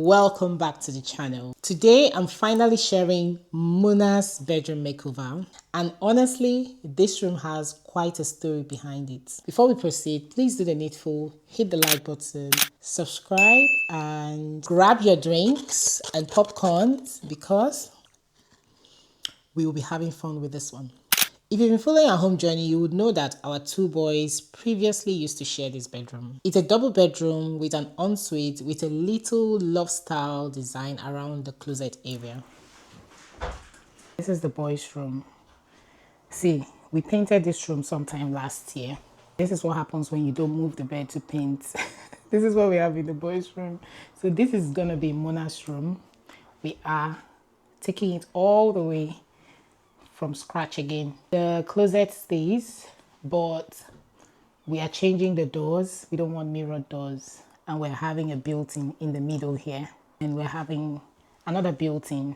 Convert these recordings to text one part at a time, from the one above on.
Welcome back to the channel. Today I'm finally sharing Muna's bedroom makeover, and honestly this room has quite a story behind it. Before we proceed, please do the needful, hit the like button, subscribe, and grab your drinks and popcorns because we will be having fun with this one. If you've been following our home journey, you would know that our two boys previously used to share this bedroom. It's a double bedroom with an ensuite with a little loft style design around the closet area. This is the boys' room. See, we painted this room sometime last year. This is what happens when you don't move the bed to paint. This is what we have in the boys' room. So this is gonna be Mona's room. We are taking it all the way from scratch again. The closet stays, but we are changing the doors. We don't want mirrored doors, and we're having a built-in in the middle here, and we're having another built-in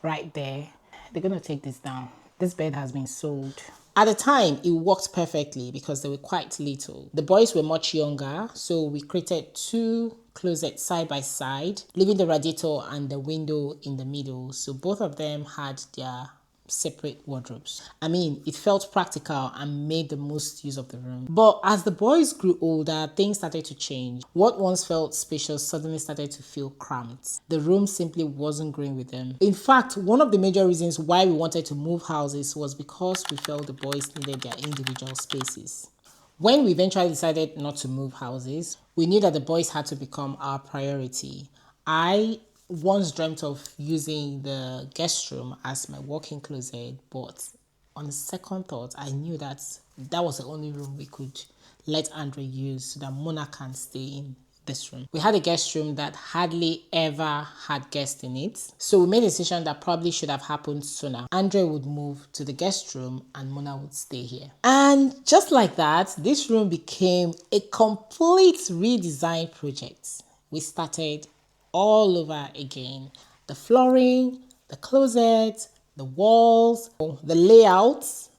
right there. They're gonna take this down. This bed has been sold. At the time, it worked perfectly because they were quite little. The boys were much younger, so we created two closets side by side, leaving the radiator and the window in the middle. So both of them had their separate wardrobes. I mean, it felt practical and made the most use of the room. But as the boys grew older, things started to change. What once felt spacious suddenly started to feel cramped. The room simply wasn't growing with them. In fact, one of the major reasons why we wanted to move houses was because we felt the boys needed their individual spaces. When we eventually decided not to move houses, we knew that the boys had to become our priority. I once dreamt of using the guest room as my walk-in closet, but on second thought, I knew that that was the only room we could let Andre use so that Mona can stay in this room. We had a guest room that hardly ever had guests in it, so we made a decision that probably should have happened sooner. Andre would move to the guest room and Mona would stay here. And just like that, this room became a complete redesign project. We started all over again. The flooring, the closet, the walls, the layouts,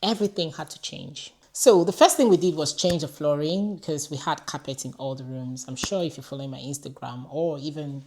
everything had to change. So the first thing we did was change the flooring because we had carpet in all the rooms. I'm sure if you're following my Instagram, or even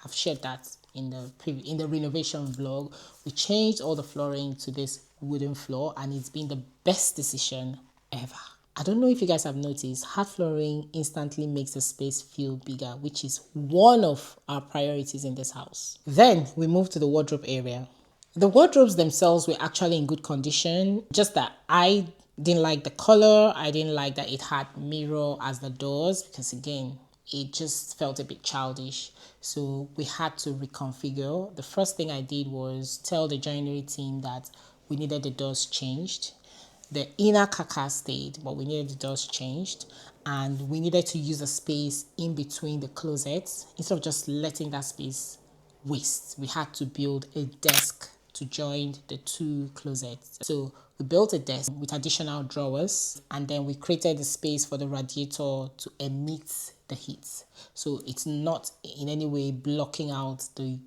I've shared that in the renovation vlog, we changed all the flooring to this wooden floor, and it's been the best decision ever. I don't know if you guys have noticed, hard flooring instantly makes the space feel bigger, which is one of our priorities in this house. Then we moved to the wardrobe area. The wardrobes themselves were actually in good condition, just that I didn't like the color. I didn't like that it had mirror as the doors because again, it just felt a bit childish. So we had to reconfigure. The first thing I did was tell the joinery team that we needed the doors changed. The inner carcass stayed, but we needed the doors changed, and we needed to use a space in between the closets. Instead of just letting that space waste, we had to build a desk to join the two closets. So we built a desk with additional drawers, and then we created a space for the radiator to emit the heat. So it's not in any way blocking out the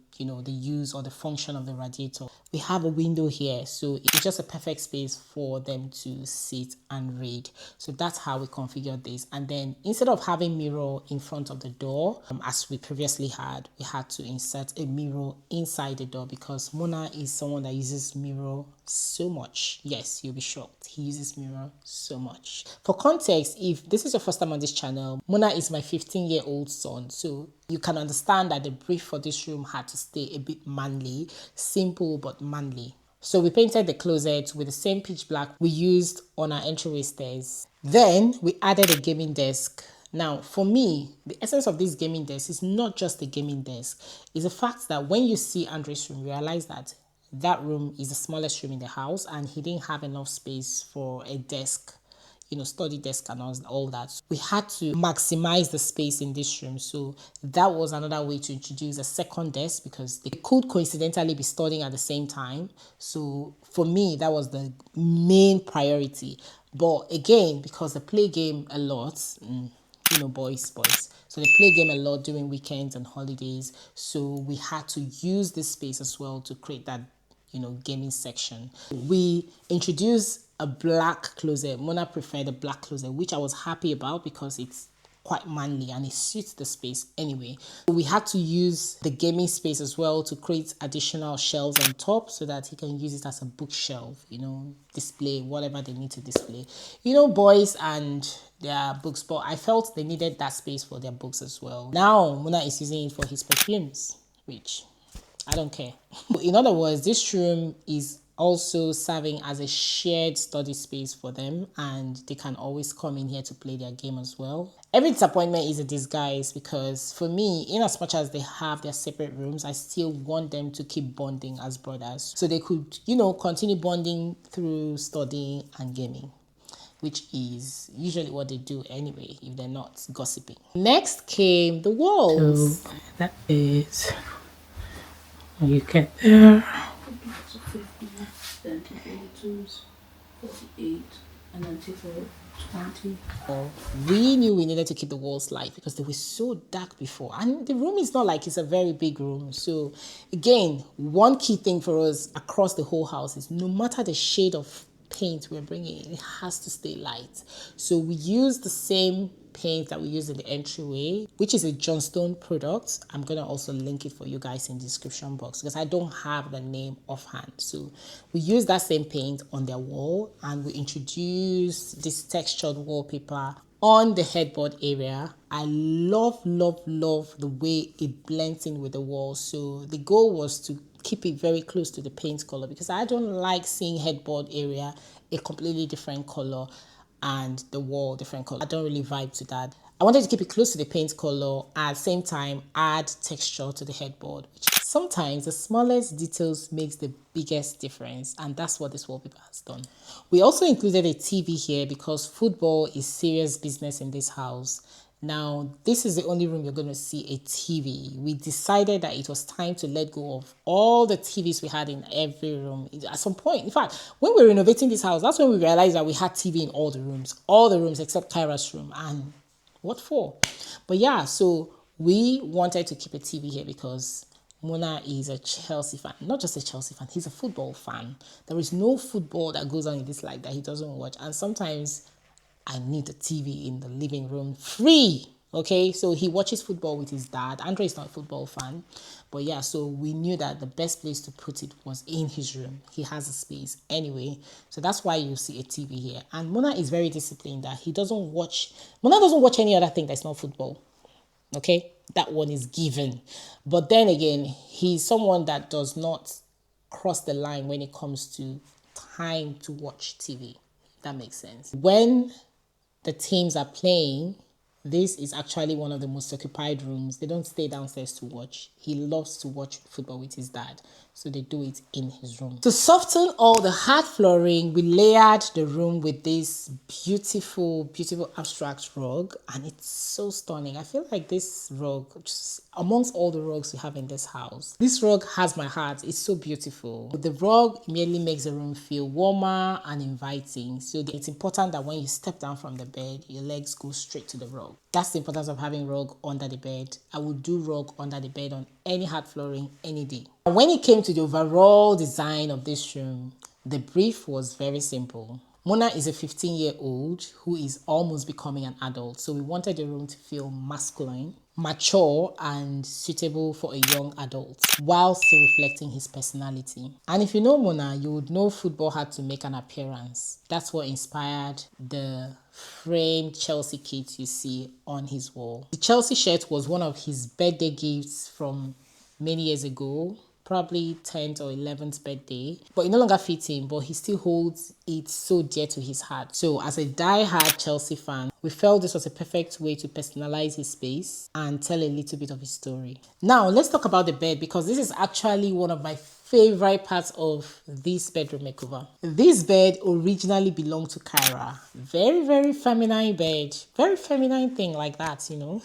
use or the function of the radiator. We have a window here, so it's just a perfect space for them to sit and read. So that's how we configured this. And then instead of having mirror in front of the door, as we previously had, we had to insert a mirror inside the door because Mona is someone that uses mirror so much. Yes, you'll be shocked. He uses mirror so much. For context, if this is your first time on this channel, Mona is my 15-year-old son. So you can understand that the brief for this room had to stay a bit manly, simple but manly. So we painted the closet with the same pitch black we used on our entryway stairs. Then we added a gaming desk. Now, for me, the essence of this gaming desk is not just a gaming desk. It's the fact that when you see Andre's room, you realize that that room is the smallest room in the house and he didn't have enough space for a desk, study desk and all that. We had to maximize the space in this room. So that was another way to introduce a second desk because they could coincidentally be studying at the same time. So for me, that was the main priority. But again, because they play game a lot, boys. So they play game a lot during weekends and holidays. So we had to use this space as well to create that, gaming section. We introduced a black closet. Mona preferred a black closet, which I was happy about because it's quite manly and it suits the space anyway. We had to use the gaming space as well to create additional shelves on top so that he can use it as a bookshelf, you know, display whatever they need to display. You know, boys and their books, but I felt they needed that space for their books as well. Now Muna is using it for his perfumes, which I don't care. In other words, this room is also serving as a shared study space for them, and they can always come in here to play their game as well. Every disappointment is a disguise, because for me, in as much as they have their separate rooms, I still want them to keep bonding as brothers so they could, you know, continue bonding through studying and gaming, which is usually what they do anyway if they're not gossiping. Next came the walls. So that is, you get there. 50, then take 42s, 48, and then take 20. We knew we needed to keep the walls light because they were so dark before, and the room is not like it's a very big room. So again, one key thing for us across the whole house is no matter the shade of paint we're bringing in, it has to stay light. So we use the same paint that we use in the entryway, which is a Johnstone product. I'm gonna also link it for you guys in the description box because I don't have the name offhand. So we use that same paint on their wall, and we introduce this textured wallpaper on the headboard area. I love the way it blends in with the wall. So the goal was to keep it very close to the paint color, because I don't like seeing headboard area a completely different color and the wall different color. I don't really vibe to that. I wanted to keep it close to the paint color, at the same time add texture to the headboard, which sometimes the smallest details makes the biggest difference, and that's what this wallpaper has done. We also included a TV here because football is serious business in this house. Now, this is the only room you're going to see a TV. We decided that it was time to let go of all the TVs we had in every room. At some point, in fact, when we were renovating this house, that's when we realized that we had TV in all the rooms except Kyra's room. And what for? But yeah, so we wanted to keep a TV here because Mona is a Chelsea fan. Not just a Chelsea fan, he's a football fan. There is no football that goes on in this life that he doesn't watch. And sometimes I need a TV in the living room free. Okay, so he watches football with his dad. Andre is not a football fan, but yeah, so we knew that the best place to put it was in his room. He has a space anyway, so that's why you see a TV here. And Mona is very disciplined that Mona doesn't watch any other thing that's not football. Okay, that one is given. But then again, he's someone that does not cross the line when it comes to time to watch TV. That makes sense. When the teams are playing, this is actually one of the most occupied rooms. They don't stay downstairs to watch. He loves to watch football with his dad, so they do it in his room. To soften all the hard flooring, we layered the room with this beautiful abstract rug, and it's so stunning. I feel like this rug, just amongst all the rugs we have in this house, this rug has my heart. It's so beautiful. The rug immediately makes the room feel warmer and inviting. So it's important that when you step down from the bed, your legs go straight to the rug. That's the importance of having rug under the bed. I would do rug under the bed on any hard flooring any day. And when it came to the overall design of this room, the brief was very simple. Mona is a 15-year-old who is almost becoming an adult, so we wanted the room to feel masculine, mature, and suitable for a young adult, while still reflecting his personality. And if you know Mona, you would know football had to make an appearance. That's what inspired the framed Chelsea kit you see on his wall. The Chelsea shirt was one of his birthday gifts from many years ago, probably 10th or 11th birthday, but it no longer fits him, but he still holds it so dear to his heart. So as a die-hard Chelsea fan, we felt this was a perfect way to personalize his space and tell a little bit of his story. Now let's talk about the bed, because this is actually one of my favorite parts of this bedroom makeover. This bed originally belonged to Kyra. Very feminine bed, very feminine thing like that, you know.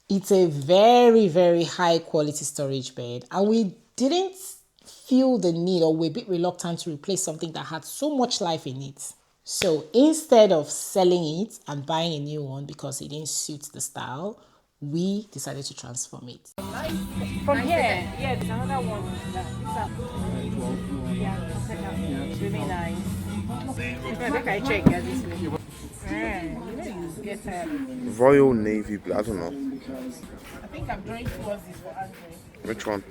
It's a very high quality storage bed, and we didn't feel the need, or we're a bit reluctant to replace something that had so much life in it. So instead of selling it and buying a new one because it didn't suit the style, we decided to transform it. From here, yeah, there's another one. Yeah, it's really nice. Look, I check this. Yeah, you get tired of it. Royal navy blue. I don't know. I think I'm drawing towards this for Andre. Which one?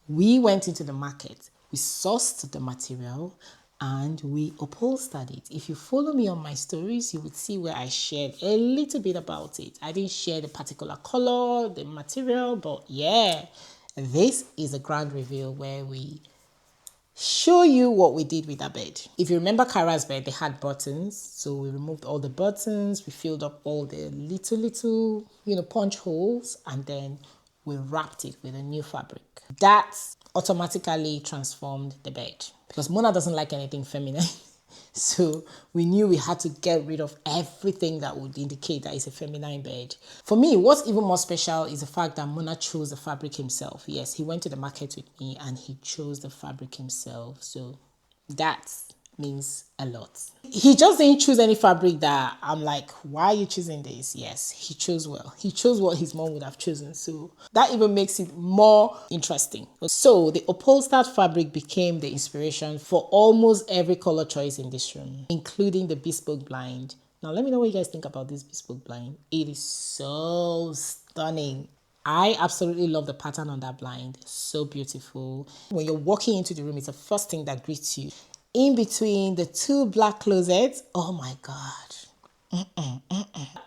We went into the market, we sourced the material, and we upholstered it. If you follow me on my stories, you would see where I shared a little bit about it. I didn't share the particular color, the material, but yeah, this is a grand reveal where we show you what we did with our bed. If you remember Kara's bed, they had buttons. So we removed all the buttons, we filled up all the little, punch holes, and then we wrapped it with a new fabric. That automatically transformed the bed because Mona doesn't like anything feminine. So we knew we had to get rid of everything that would indicate that it's a feminine bed. For me, what's even more special is the fact that Mona chose the fabric himself. Yes, he went to the market with me and he chose the fabric himself. So that means a lot. He just didn't choose any fabric that I'm like, why are you choosing this? Yes, he chose well. He chose what his mom would have chosen. So that even makes it more interesting. So the upholstered fabric became the inspiration for almost every color choice in this room, including the bespoke blind. Now let me know what you guys think about this bespoke blind. It is so stunning. I absolutely love the pattern on that blind. So beautiful. When you're walking into the room, it's the first thing that greets you. In between the two black closets, oh my God.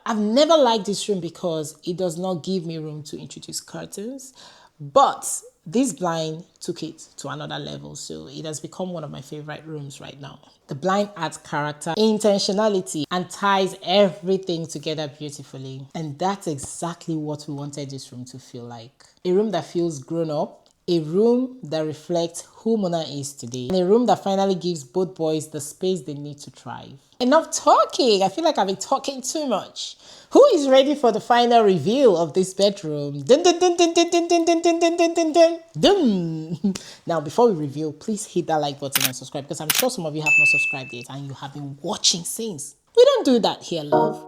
I've never liked this room because it does not give me room to introduce curtains, but this blind took it to another level, so it has become one of my favorite rooms right now. The blind adds character, intentionality, and ties everything together beautifully. And that's exactly what we wanted this room to feel like. A room that feels grown up, a room that reflects who Mona is today, and a room that finally gives both boys the space they need to thrive. Enough talking. I feel like I've been talking too much. Who is ready for the final reveal of this bedroom? Dun, dun, dun, dun, dun, dun, dun, dun, dun, dun, dun, dun, dun. Now, before we reveal, please hit that like button and subscribe because I'm sure some of you have not subscribed yet and you have been watching since. We don't do that here, love.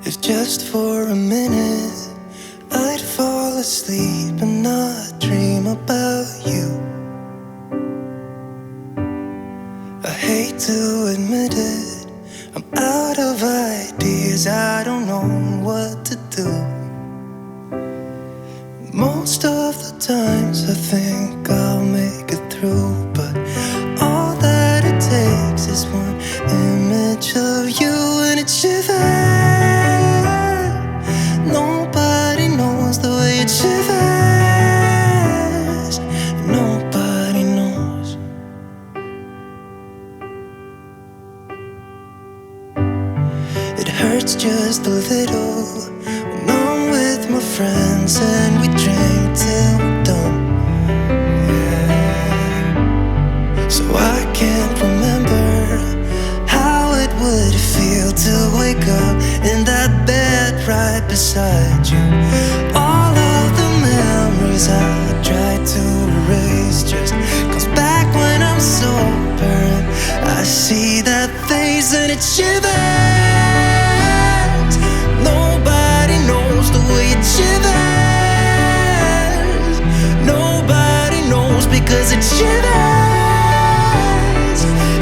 If just for a minute I'd fall asleep and not dream about you. I hate to admit it, I'm out of ideas, I don't know what to do. Most of the times I think I'll make it through, but all that it takes is one image of you and it shivers. Nobody knows the way it shivers. Nobody knows. It hurts just a little when I'm with my friends and we drink till we're done. Yeah. So I can't remember how it would feel to wake up in that bed right beside you. All of the memories I tried to erase just comes back when I'm sober and I see that face and it shivers. Nobody knows the way it shivers. Nobody knows because it shivers.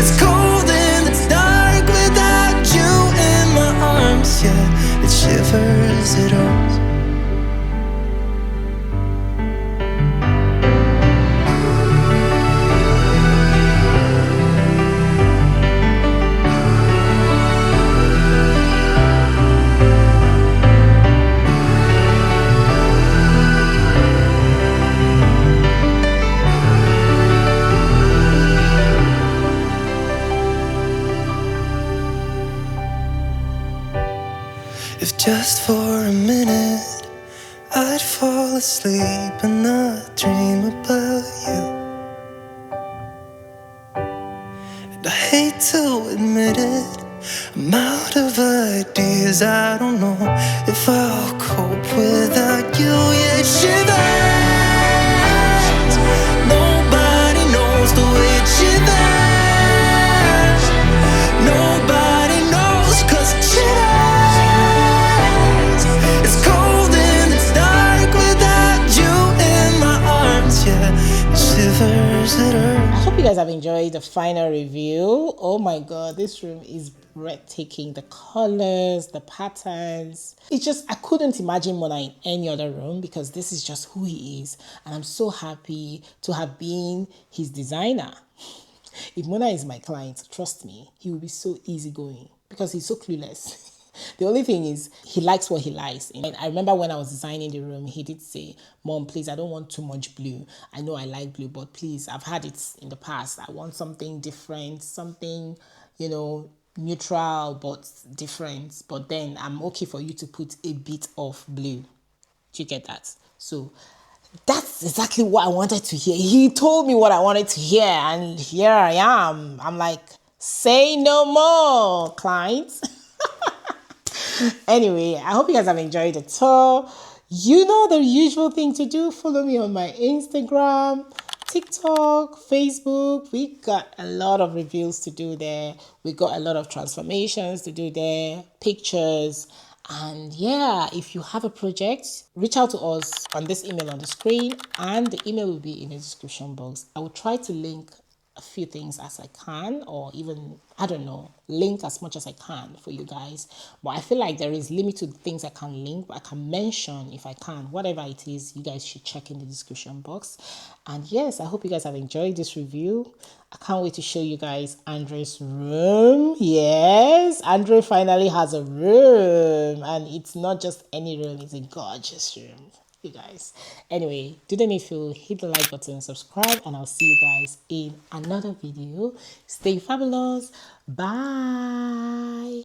It's cold and it's dark without you in my arms. Yeah, it shivers, it hurts. If just for a minute I'd fall asleep and not dream about you. And I hate to admit it, I'm out of ideas, I don't know if I'll cope without you. Yeah, it shivers. Nobody knows consider. I hope you guys have enjoyed the final review. Oh my god, this room is breathtaking. The colors, the patterns. It's just, I couldn't imagine Mona in any other room because this is just who he is. And I'm so happy to have been his designer. If Mona is my client, trust me, he will be so easygoing because he's so clueless. The only thing is he likes what he likes. And I remember when I was designing the room, he did say, Mom, please, I don't want too much blue. I know I like blue, but please, I've had it in the past. I want something different, something, neutral, but different. But then I'm okay for you to put a bit of blue. Do you get that? So that's exactly what I wanted to hear. He told me what I wanted to hear, and here I am. I'm like, say no more, client. Anyway, I hope you guys have enjoyed the tour. You know the usual thing to do. Follow me on my Instagram, TikTok, Facebook. We got a lot of reviews to do there. We got a lot of transformations to do there, pictures. And yeah, if you have a project, reach out to us on this email on the screen, and the email will be in the description box. I will try to link a few things as I can, or even, I don't know, link as much as I can for you guys. But I feel like there is limit to the things I can link, but I can mention if I can. Whatever it is, you guys should check in the description box. And yes, I hope you guys have enjoyed this review. I can't wait to show you guys Andre's room. Yes, Andre finally has a room, and it's not just any room, it's a gorgeous room, you guys. Anyway, do the needful, hit the like button, subscribe, and I'll see you guys in another video. Stay fabulous. Bye.